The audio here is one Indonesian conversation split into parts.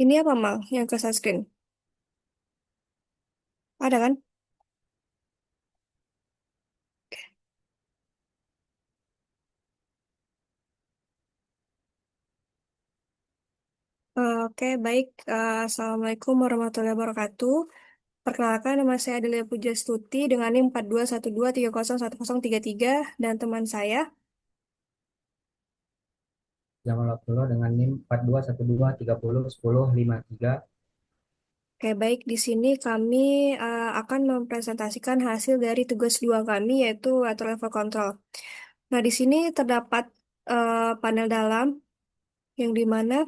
Ini apa Mal yang ke sunscreen? Ada kan? Oke, baik. Assalamualaikum warahmatullahi wabarakatuh. Perkenalkan, nama saya Adelia Pujastuti dengan NIM 4212301033 dan teman saya. Zaman Abdullah dengan NIM 4212301053. Oke, baik. Di sini kami akan mempresentasikan hasil dari tugas 2 kami, yaitu water level control. Nah, di sini terdapat panel dalam, yang di mana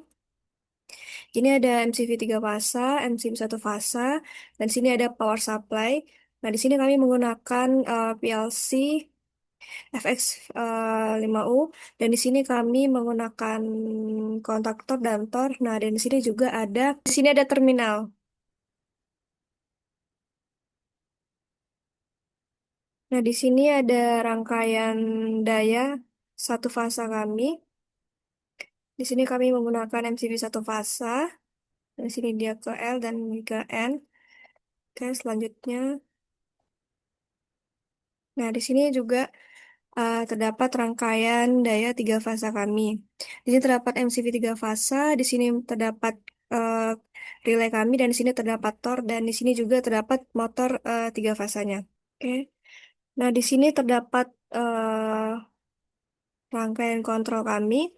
ini ada MCV 3 fasa, MCV 1 fasa, dan sini ada power supply. Nah, di sini kami menggunakan PLC FX 5U, dan di sini kami menggunakan kontaktor dan tor. Nah, dan di sini ada terminal. Nah, di sini ada rangkaian daya satu fasa kami. Di sini kami menggunakan MCB satu fasa. Di sini dia ke L dan ke N. Oke, selanjutnya. Nah, di sini juga terdapat rangkaian daya tiga fasa kami. Di sini terdapat MCV tiga fasa. Di sini terdapat eh, relay kami, dan di sini terdapat tor, dan di sini juga terdapat motor tiga fasanya. Oke. Nah, di sini terdapat rangkaian kontrol kami.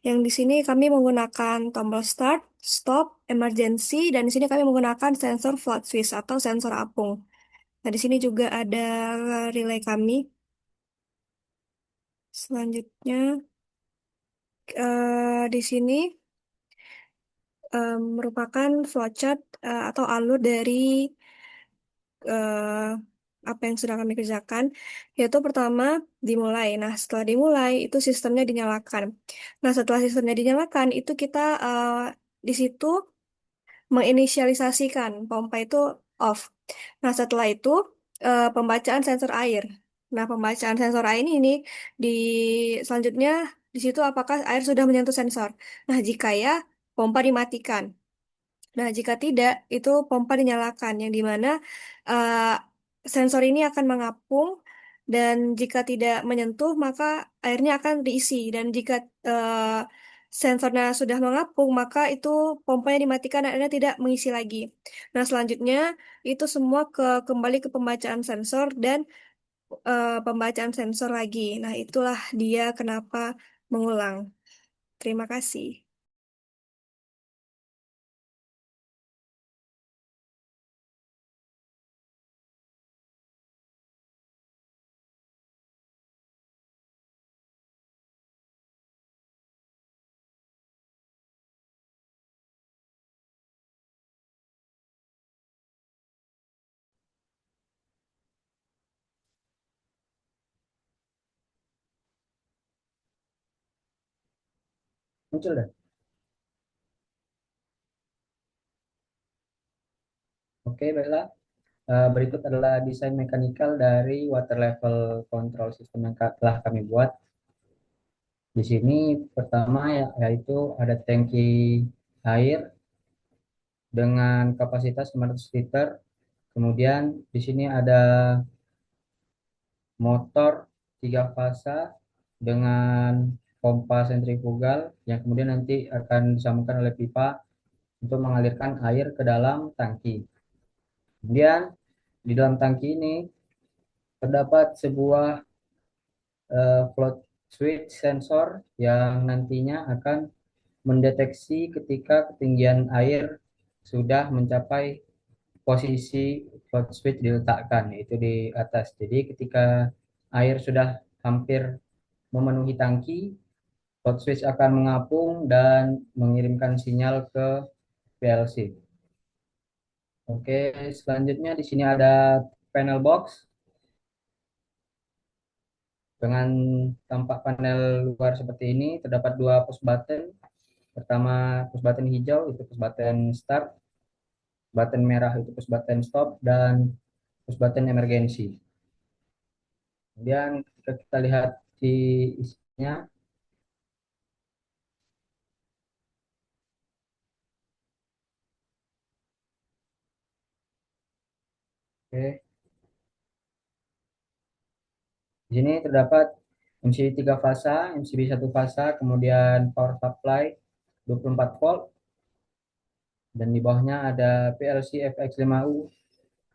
Yang di sini kami menggunakan tombol start, stop, emergency, dan di sini kami menggunakan sensor float switch atau sensor apung. Nah, di sini juga ada relay kami. Selanjutnya, di sini merupakan flowchart atau alur dari eh, apa yang sudah kami kerjakan, yaitu pertama dimulai. Nah, setelah dimulai itu sistemnya dinyalakan. Nah, setelah sistemnya dinyalakan itu kita di situ menginisialisasikan pompa itu off. Nah, setelah itu pembacaan sensor air. Nah, pembacaan sensor air ini di selanjutnya di situ apakah air sudah menyentuh sensor. Nah, jika ya, pompa dimatikan. Nah, jika tidak, itu pompa dinyalakan, yang dimana eh, sensor ini akan mengapung, dan jika tidak menyentuh, maka airnya akan diisi. Dan jika sensornya sudah mengapung, maka itu pompanya dimatikan dan airnya tidak mengisi lagi. Nah, selanjutnya itu semua kembali ke pembacaan sensor dan pembacaan sensor lagi. Nah, itulah dia kenapa mengulang. Terima kasih. Muncul dah. Oke, baiklah. Berikut adalah desain mekanikal dari water level control system yang telah kami buat. Di sini pertama yaitu ada tangki air dengan kapasitas 500 liter. Kemudian di sini ada motor tiga fasa dengan pompa sentrifugal yang kemudian nanti akan disambungkan oleh pipa untuk mengalirkan air ke dalam tangki. Kemudian di dalam tangki ini terdapat sebuah float switch sensor yang nantinya akan mendeteksi ketika ketinggian air sudah mencapai posisi float switch diletakkan, yaitu di atas. Jadi ketika air sudah hampir memenuhi tangki, float switch akan mengapung dan mengirimkan sinyal ke PLC. Oke, selanjutnya di sini ada panel box dengan tampak panel luar seperti ini. Terdapat dua push button. Pertama push button hijau itu push button start, button merah itu push button stop, dan push button emergency. Kemudian jika kita lihat di isinya, Oke, di sini terdapat MCB 3 fasa, MCB 1 fasa, kemudian power supply 24 volt, dan di bawahnya ada PLC FX5U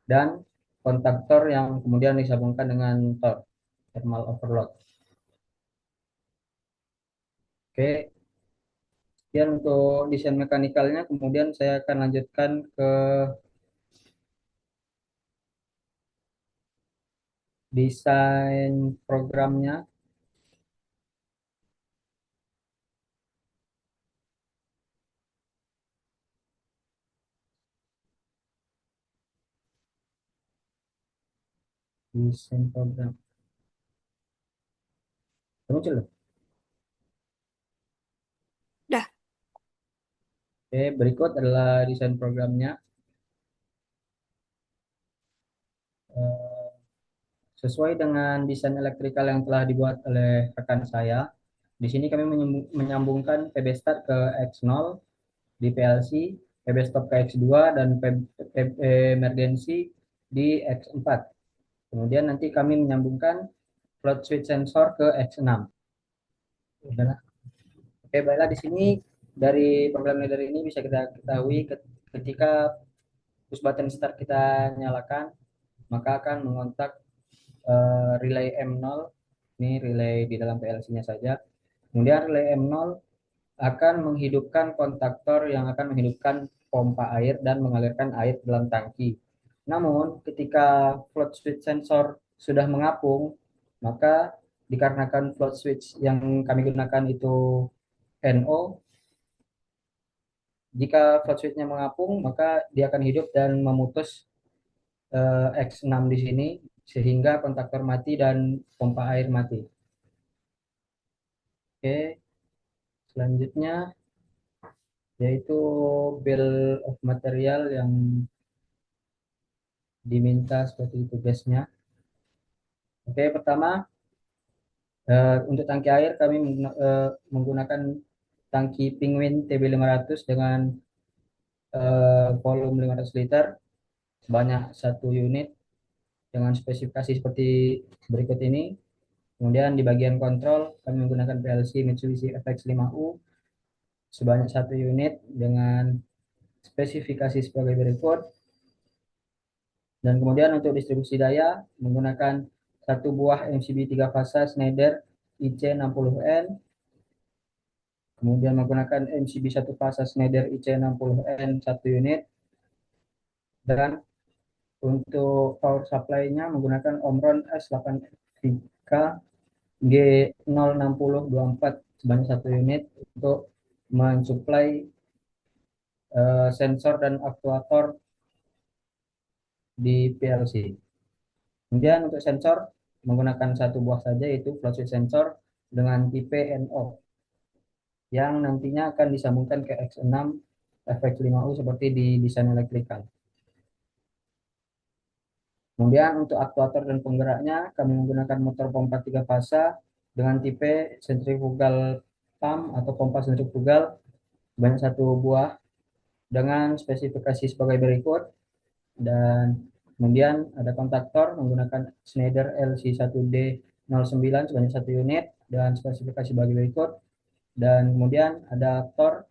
dan kontaktor yang kemudian disambungkan dengan TOR, thermal overload. Oke, sekian untuk desain mekanikalnya. Kemudian saya akan lanjutkan ke desain programnya. Desain program. Muncul loh. Dah, Oke, berikut adalah desain programnya. Eh, Sesuai dengan desain elektrikal yang telah dibuat oleh rekan saya, di sini kami menyambungkan PB start ke X0 di PLC, PB stop ke X2, dan PB emergency di X4. Kemudian nanti kami menyambungkan float switch sensor ke X6. Udahlah. Oke, baiklah, di sini dari program leader ini bisa kita ketahui ketika push button start kita nyalakan, maka akan mengontak relay M0. Ini relay di dalam PLC-nya saja. Kemudian relay M0 akan menghidupkan kontaktor yang akan menghidupkan pompa air dan mengalirkan air ke dalam tangki. Namun, ketika float switch sensor sudah mengapung, maka dikarenakan float switch yang kami gunakan itu NO, jika float switch-nya mengapung, maka dia akan hidup dan memutus X6 di sini sehingga kontaktor mati dan pompa air mati. Oke, selanjutnya yaitu bill of material yang diminta seperti tugasnya. Oke, pertama untuk tangki air kami menggunakan tangki Penguin TB500 dengan volume 500 liter sebanyak satu unit dengan spesifikasi seperti berikut ini. Kemudian di bagian kontrol kami menggunakan PLC Mitsubishi FX5U sebanyak satu unit dengan spesifikasi sebagai berikut. Dan kemudian untuk distribusi daya menggunakan satu buah MCB 3 fasa Schneider IC60N, kemudian menggunakan MCB 1 fasa Schneider IC60N 1 unit, dan untuk power supply-nya menggunakan Omron S8VK G06024 sebanyak satu unit untuk mensuplai sensor dan aktuator di PLC. Kemudian untuk sensor menggunakan satu buah saja, yaitu float switch sensor dengan tipe NO yang nantinya akan disambungkan ke X6 FX5U seperti di desain elektrikal. Kemudian untuk aktuator dan penggeraknya kami menggunakan motor pompa 3 fasa dengan tipe centrifugal pump atau pompa sentrifugal banyak satu buah dengan spesifikasi sebagai berikut. Dan kemudian ada kontaktor menggunakan Schneider LC1D09 sebanyak satu unit dan spesifikasi sebagai berikut. Dan kemudian ada Tor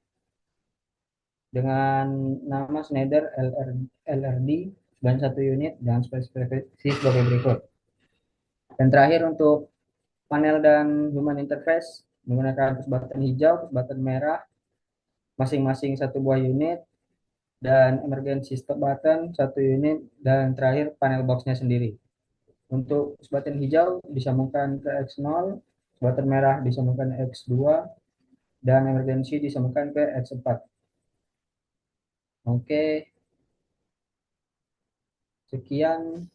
dengan nama Schneider LRD sebanyak satu unit dan spesifikasi sebagai berikut. Dan terakhir untuk panel dan human interface menggunakan push button hijau, push button merah, masing-masing satu buah unit, dan emergency stop button satu unit, dan terakhir panel boxnya sendiri. Untuk push button hijau disambungkan ke X0, push button merah disambungkan ke X2, dan emergency disambungkan ke X4. Oke, sekian